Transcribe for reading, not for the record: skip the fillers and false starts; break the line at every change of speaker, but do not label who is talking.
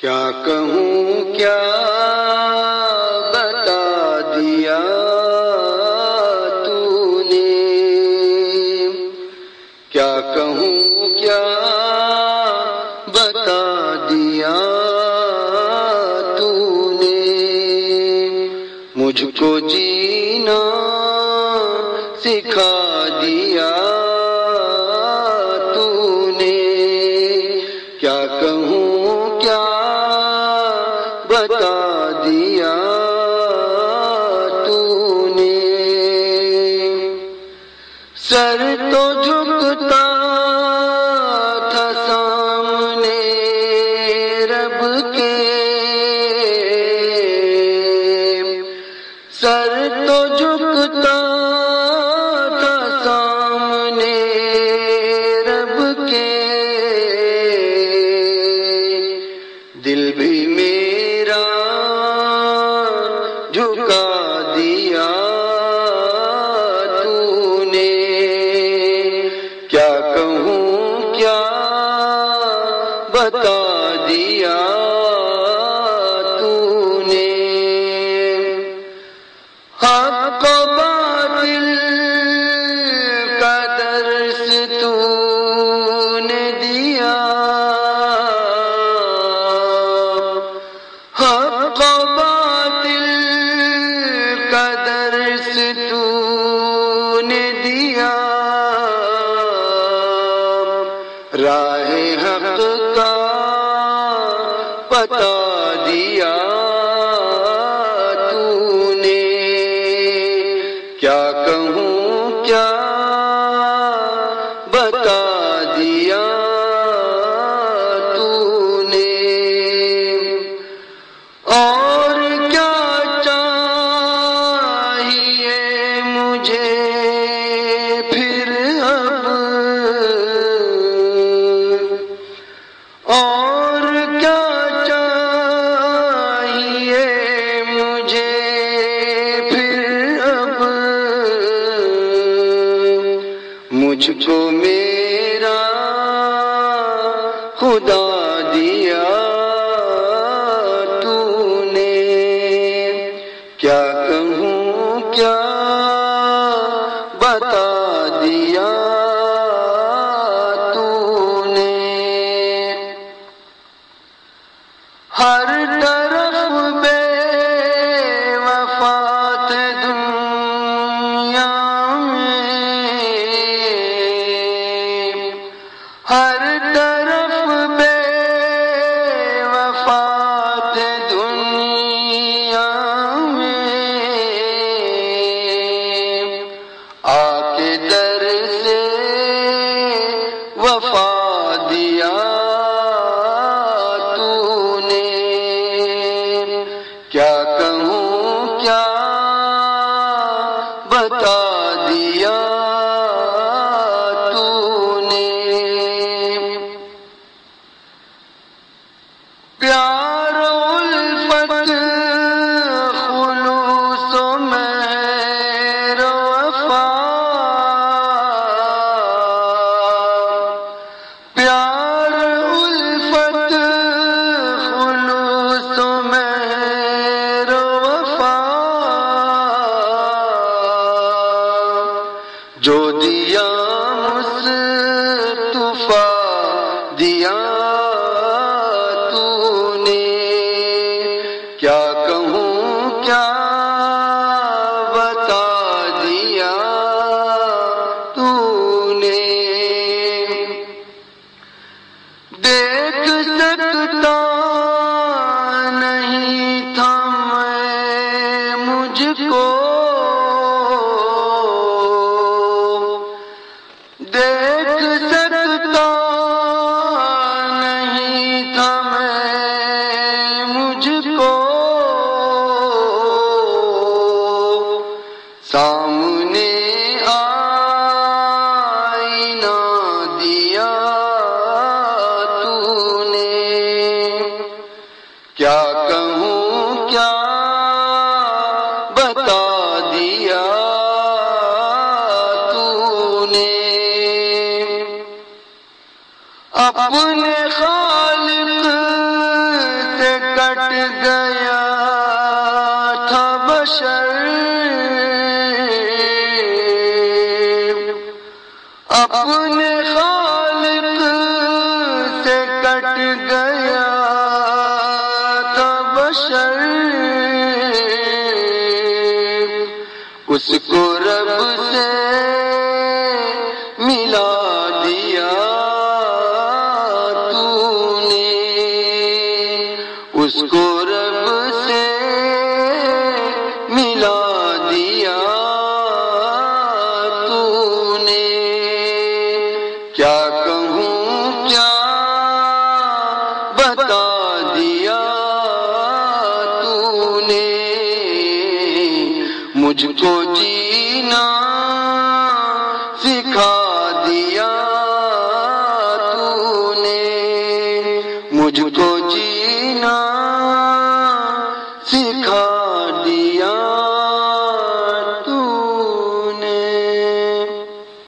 کیا کہوں کیا بتا دیا تو نے، کیا کہوں کیا بتا دیا تو نے، مجھ کو جینا سکھا دیا تو نے، کیا کہوں کیا بتا دیا تو نے، سر تو جھکتا تھا سامنے رب کے، سر تو جھکتا تھا سامنے رب کے، دل بھی میرا جھکا دیا تو نے، کیا کہوں کیا بتا دیا تو نے، حق و باطل کا درس تو نے دیا، حق و باطل کا درس تو نے دیا، راہ حق کا بتا دیا تو نے، کیا کہوں کیا بتا دیا تو نے، اور کیا چاہیے مجھے پھر اب، اور کیا چاہیے مجھے پھر اب، مجھ کو میرا خدا دیا تو نے، کیا کہوں کیا بتا دیا تو نے، ہر طرف بے وفات دنیا میں، ہر طرف بے وفات دنیا میں، آ کے در سے وفا دیا تو نے، کیا کہوں کیا بتا دیا تو نے، پیار و الفت خلوص و مہر و وفا، پیار الفت خلوص و مہر و وفا، جو دیا مصطفیٰ دیا تو نے، کیا کہوں کیا بتا دیا تو نے، دیکھ سکتا نہیں تھا میں مجھ کو، دیکھ سکتا نہیں تھا میں مجھ کو، سامنے آئینہ دیا تو نے، کیا کہوں کیا بتا دیا تو نے، اپنے خالق کٹ گیا تھا بشر، اس کو رب سے ملا دیا تو نے، اس کو رب سے ملا دیا تو نے۔ کیا کہوں کیا بتا دیا تو نے، مجھ کو جینا سکھا دیا تو نے، مجھ کو جینا سکھا